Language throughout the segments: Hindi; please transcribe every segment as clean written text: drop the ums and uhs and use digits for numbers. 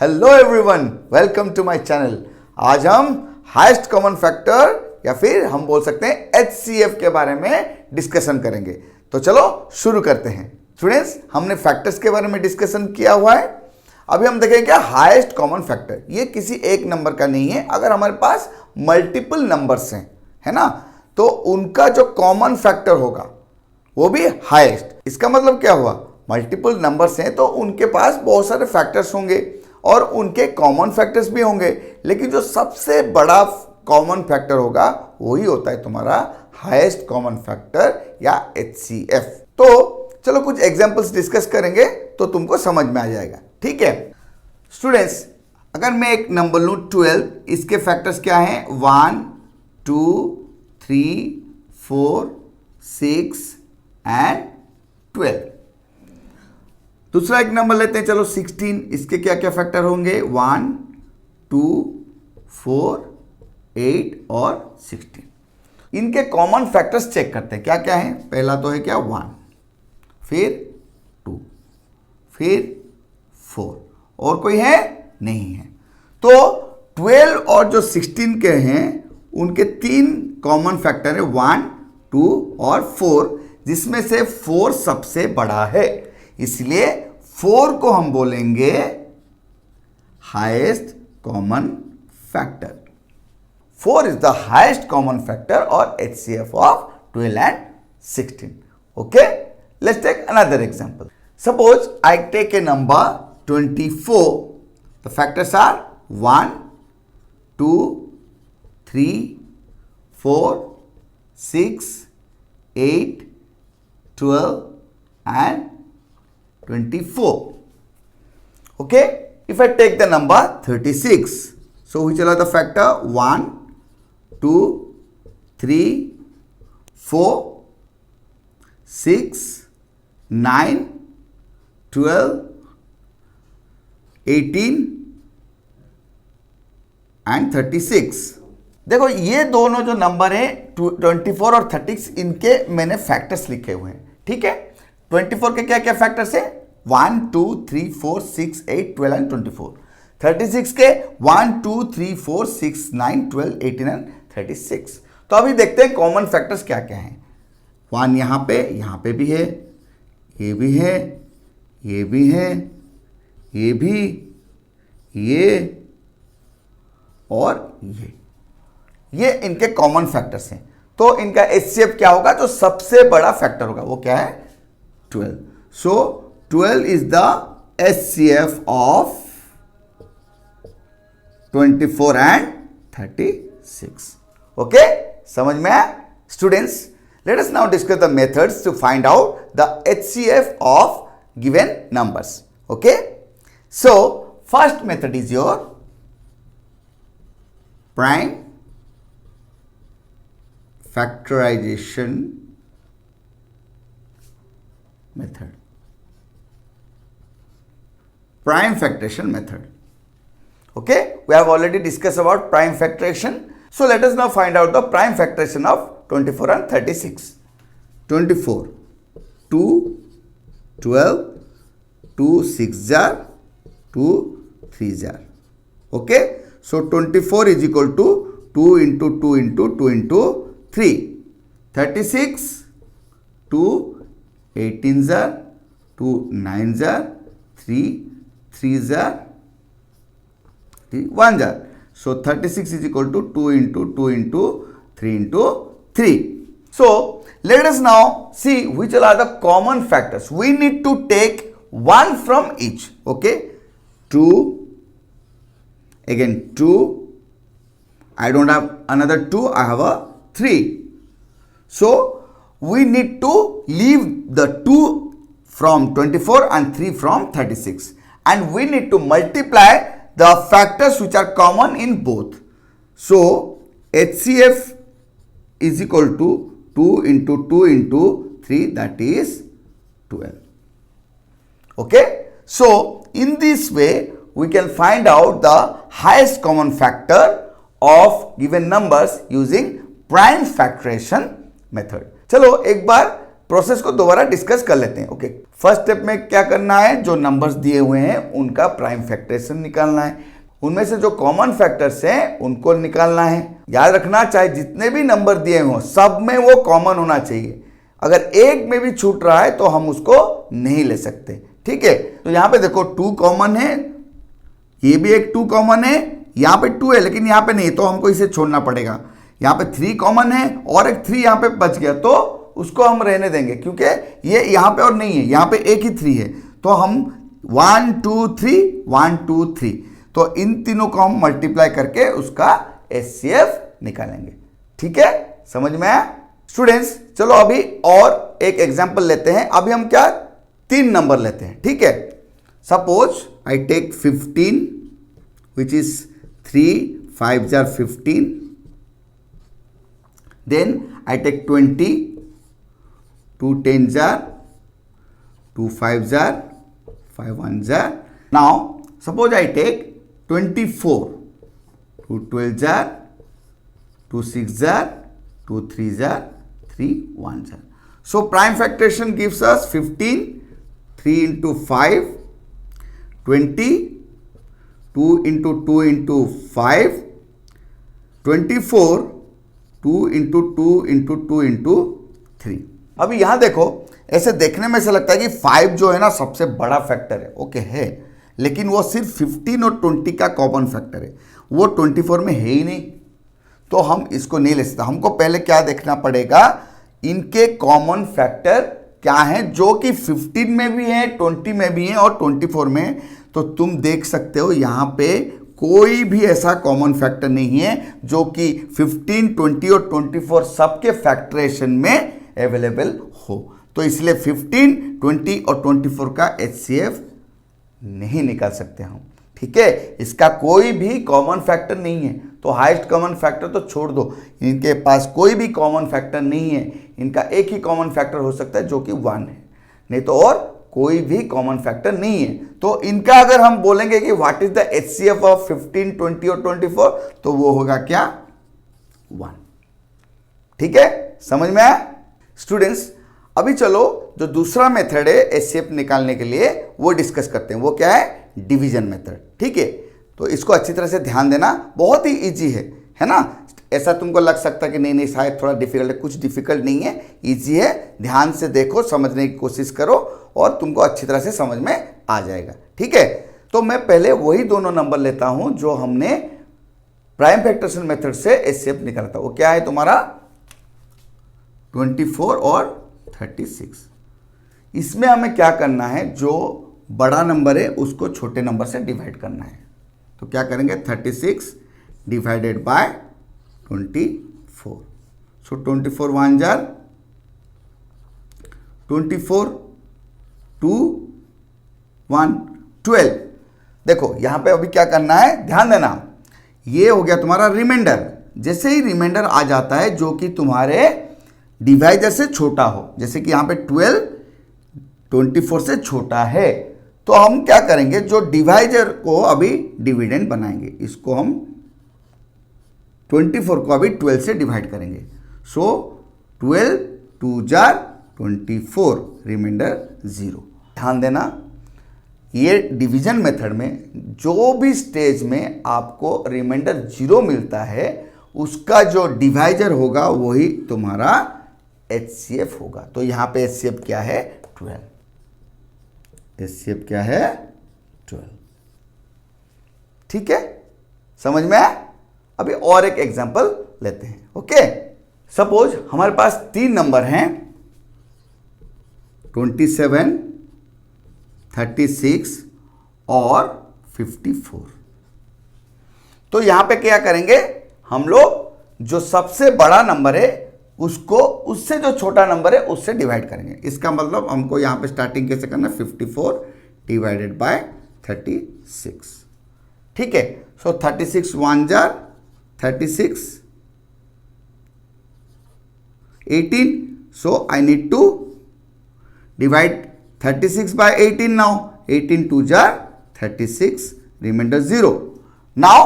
Hello everyone, welcome to my channel. आज हम हाईएस्ट कॉमन फैक्टर या फिर हम बोल सकते हैं HCF के बारे में डिस्कशन करेंगे। तो चलो शुरू करते हैं। स्टूडेंट्स, हमने फैक्टर्स के बारे में डिस्कशन किया हुआ है। अभी हम देखेंगे क्या हाईएस्ट कॉमन फैक्टर। ये किसी एक नंबर का नहीं है। अगर हमारे पास मल्टीपल नंबर्स हैं, है ना, तो उनका जो कॉमन फैक्टर होगा वो भी हाईएस्ट। इसका मतलब क्या हुआ, मल्टीपल नंबर्स हैं तो उनके पास बहुत सारे फैक्टर्स होंगे और उनके कॉमन फैक्टर्स भी होंगे, लेकिन जो सबसे बड़ा कॉमन फैक्टर होगा वही होता है तुम्हारा हाईएस्ट कॉमन फैक्टर या HCF। तो चलो कुछ एग्जांपल्स डिस्कस करेंगे तो तुमको समझ में आ जाएगा, ठीक है। स्टूडेंट्स, अगर मैं एक नंबर लूँ 12, इसके फैक्टर्स क्या हैं? 1, 2, 3, 4, 6 एंड 12। दूसरा एक नंबर लेते हैं, चलो 16। इसके क्या क्या फैक्टर होंगे? 1, 2, 4, 8 और 16। इनके कॉमन फैक्टर्स चेक करते हैं क्या क्या है। पहला तो है क्या? 1, फिर 2, फिर 4, और कोई है? नहीं है। तो 12 और जो 16 के हैं उनके 3 कॉमन फैक्टर है, 1, 2 और 4, जिसमें से 4 सबसे बड़ा है, इसलिए 4 को हम बोलेंगे highest common factor. 4 is the highest common factor और HCF of 12 and 16. Okay, let's take another example. Suppose I take a number 24. The factors are 1, 2, 3, 4, 6, 8, 12 and 24. Okay, if I take the number 36, so which are the factor? 1, 2, 3, 4, 6, 9, 12, 18 and 36. देखो ये दोनों जो नंबर है 24 और 36, इनके मैंने फैक्टर्स लिखे हुए हैं, ठीक है। 24 के क्या क्या फैक्टर्स है? 1, 2, 3, 4, 6, 8, 12 एंड 24। 36 के 1, 2, 3, 4, 6, 9, 12, 18 एंड 36। तो अभी देखते हैं कॉमन फैक्टर्स क्या क्या हैं। 1 यहाँ पे भी है, ये भी है, ये भी है, ये भी, ये और ये इनके कॉमन फैक्टर्स हैं। तो इनका HCF क्या होगा? जो सबसे बड़ा फैक्टर होगा वो क्या है? 12. So 12 is the HCF of 24 and 36. Okay, समझ में आया? Students, let us now discuss the methods to find out the HCF of given numbers. Okay, so first method is your prime factorization method. Prime factorization method. Okay, we have already discussed about prime factorization. So let us now find out the prime factorization of 24 and 36. 24, 2, 12, 2 6 jar, 2 3 jar. Okay, so 24 is equal to 2 into 2 into 2 into 3. 36, 2 18 jar, 2 9 jar, 3 3 jar, 1 jar. So 36 is equal to 2 into 2 into 3 into 3. So let us now see which are the common factors. We need to take one from each. Okay, 2, again 2, I don't have another 2, I have a 3. So we need to leave the 2 from 24 and 3 from 36, and we need to multiply the factors which are common in both. So HCF is equal to 2 into 2 into 3, that is 12. Okay, so in this way we can find out the highest common factor of given numbers using prime factorization method. चलो एक बार प्रोसेस को दोबारा डिस्कस कर लेते हैं। ओके, फर्स्ट स्टेप में क्या करना है, जो नंबर्स दिए हुए हैं उनका प्राइम फैक्टरेशन निकालना है, उनमें से जो कॉमन फैक्टर्स हैं उनको निकालना है। याद रखना, चाहे जितने भी नंबर दिए हों सब में वो कॉमन होना चाहिए। अगर एक में भी छूट रहा है तो हम उसको नहीं ले सकते। ठीक है, तो यहां पे देखो 2 कॉमन है, ये भी एक 2 कॉमन है, यहां पे 2 है लेकिन यहां पे नहीं, तो हमको इसे छोड़ना पड़ेगा। यहां पे 3 कॉमन है और एक 3 यहां पे बच गया, तो उसको हम रहने देंगे क्योंकि ये यहां पे और नहीं है, यहां पे एक ही 3 है। तो हम 1 2 3 1 2 3, तो इन तीनों को हम मल्टीप्लाई करके उसका HCF निकालेंगे। ठीक है, समझ में आया स्टूडेंट्स? चलो अभी और एक एग्जांपल लेते हैं। अभी हम क्या 3 नंबर लेते हैं। ठीक है, suppose I take 15 which is 3 5 jar 15, then I take 20, 2 10 jar, 2 5 jar, 5 1 jar. Now suppose I take 24, 2 12 jar, 2 6 jar, 2 3 jar, 3 1 jar. So prime factoration gives us 15, 3 into 5, 20, 2 into 2 into 5, 24, 2 into 2 into 2 into 3। अभी यहां देखो, ऐसे देखने में से लगता है कि 5 जो है ना सबसे बड़ा फैक्टर है। ओके है, लेकिन वो सिर्फ 15 और 20 का कॉमन फैक्टर है, वो 24 में है ही नहीं, तो हम इसको नहीं ले सकते। हमको पहले क्या देखना पड़ेगा, इनके कॉमन फैक्टर क्या हैं, जो कि 15 में भी है, 20 में भी है और 24 में है। तो तुम देख सकते हो यहां पे कोई भी ऐसा कॉमन फैक्टर नहीं है जो कि 15, 20 और 24 सबके फैक्टरेशन में अवेलेबल हो। तो इसलिए 15, 20 और 24 का HCF नहीं निकाल सकते हम। ठीक है, इसका कोई भी कॉमन फैक्टर नहीं है, तो हाईएस्ट कॉमन फैक्टर तो छोड़ दो, इनके पास कोई भी कॉमन फैक्टर नहीं है। इनका एक ही कॉमन फैक्टर हो सकता है जो कि 1 है, नहीं तो और कोई भी कॉमन फैक्टर नहीं है। तो इनका अगर हम बोलेंगे कि what is the HCF of 15, 20 और 24, तो वो होगा क्या 1। ठीक है, समझ में आया स्टूडेंट्स? अभी चलो जो दूसरा मेथड है HCF निकालने के लिए वो डिस्कस करते हैं। वो क्या है, डिवीजन मेथड। ठीक है, तो इसको अच्छी तरह से ध्यान देना, बहुत ही इजी है ना। ऐसा तुमको लग सकता है कि नहीं शायद थोड़ा डिफिकल्ट है, कुछ डिफिकल्ट नहीं है, इजी है। ध्यान से देखो, समझने की कोशिश करो और तुमको अच्छी तरह से समझ में आ जाएगा। ठीक है, तो मैं पहले वही दोनों नंबर लेता हूं जो हमने प्राइम फैक्टरेशन मेथड से HCF निकाला था। वो क्या है तुम्हारा 24 और 36। इसमें हमें क्या करना है, जो बड़ा नंबर है उसको छोटे नंबर से डिवाइड करना है। तो क्या करेंगे, 36 डिवाइडेड बाय 24। So 24 1 jar 24, 2 1 12। देखो यहां पे अभी क्या करना है, ध्यान देना, ये हो गया तुम्हारा रिमाइंडर। जैसे ही रिमाइंडर आ जाता है जो कि तुम्हारे डिवाइजर से छोटा हो, जैसे कि यहां पे 12 24 से छोटा है, तो हम क्या करेंगे, जो डिवाइजर को अभी डिविडेंड बनाएंगे, इसको हम 24 को अभी 12 से डिवाइड करेंगे। सो 12 2 jar 24, रिमाइंडर 0। ध्यान देना, ये डिवीजन मेथड में जो भी स्टेज में आपको रिमाइंडर 0 मिलता है उसका जो डिवाइजर होगा वही तुम्हारा HCF होगा। तो यहां पे HCF क्या है 12। HCF क्या है 12। ठीक है, समझ में आया? अभी और एक एग्जांपल लेते हैं। ओके, सपोज हमारे पास 3 नंबर हैं 27, 36 और 54। तो यहां पे क्या करेंगे, हम लोग जो सबसे बड़ा नंबर है उसको उससे जो छोटा नंबर है उससे डिवाइड करेंगे। इसका मतलब हमको यहां पे स्टार्टिंग कैसे करना, 54 डिवाइडेड बाय 36। ठीक है, सो 36 1 jar 36, 18, so I need to divide 36 by 18 now. 18 2 jar 36, remainder 0. Now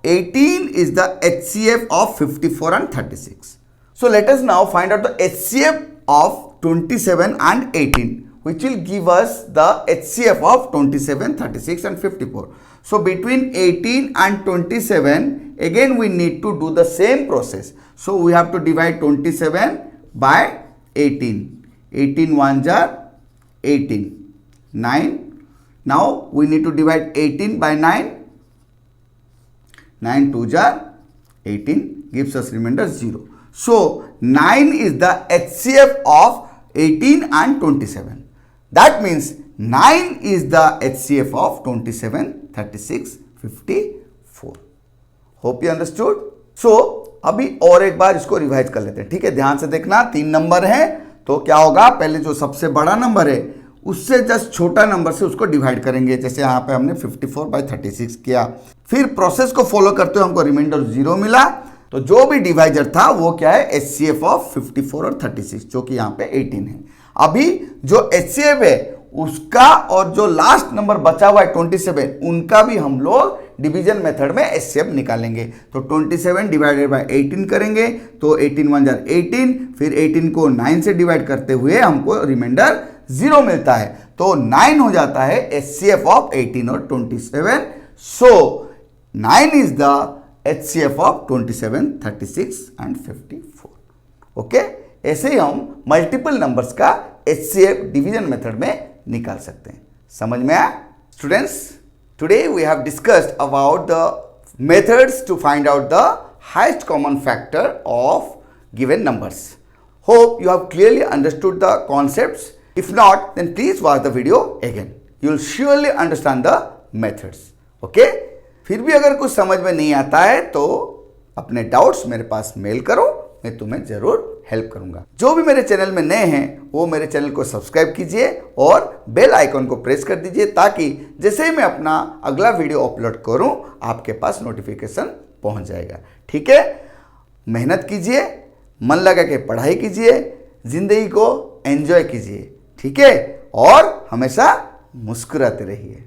18 is the HCF of 54 and 36. So let us now find out the HCF of 27 and 18, which will give us the HCF of 27, 36 and 54. So between 18 and 27, again we need to do the same process. So we have to divide 27 by 18. 18 ones are 18. 9. Now we need to divide 18 by 9. 9 twos are 18, gives us remainder 0. So 9 is the HCF of 18 and 27. That means 9 is the HCF of 27, 36, 54. Hope you understood. So अभी और एक बार इसको रिवाइज कर लेते हैं, ठीक है। ध्यान से देखना, 3 नंबर है तो क्या होगा, पहले जो सबसे बड़ा नंबर है उससे जस्ट छोटा नंबर से उसको डिवाइड करेंगे। जैसे यहाँ पे हमने 54/36 किया, फिर प्रोसेस को फॉलो करते हुए हमको रिमाइंडर 0 मिला। तो जो भी डिवाइजर था वो क्या है, HCF ऑफ 54 और 36, जो कि यहाँ पे 18 है। अभी जो HCF है उसका और जो लास्ट नंबर बचा हुआ है 27, उनका भी हम लोग डिवीजन मेथड में HCF निकालेंगे। तो 27 डिवाइडेड बाय 18 करेंगे तो 18 1 जार 18, फिर 18 को 9 से डिवाइड करते हुए हमको रिमाइंडर 0 मिलता है। तो 9 हो जाता है HCF ऑफ 18 और 27। So 9 is the HCF of 27, 36 and 54। Okay, ऐसे ही हम मल्टीपल नंबर्स का HCF डिवीजन मेथड में निकाल सकते हैं। समझ में आया students? Today we have discussed about the methods to find out the highest common factor of given numbers. Hope you have clearly understood the concepts. If not, then please watch the video again. You will surely understand the methods. Okay? फिर भी अगर कुछ समझ में नहीं आता है तो अपने डाउट्स मेरे पास मेल करो, मैं तुम्हें जरूर हेल्प करूंगा। जो भी मेरे चैनल में नए हैं वो मेरे चैनल को सब्सक्राइब कीजिए और बेल आइकन को प्रेस कर दीजिए, ताकि जैसे ही मैं अपना अगला वीडियो अपलोड करूं आपके पास नोटिफिकेशन पहुंच जाएगा। ठीक है? मेहनत कीजिए, मन लगा के पढ़ाई कीजिए, जिंदगी को एंजॉय कीजिए, ठीक है, और हमेशा मुस्कुराते रहिए।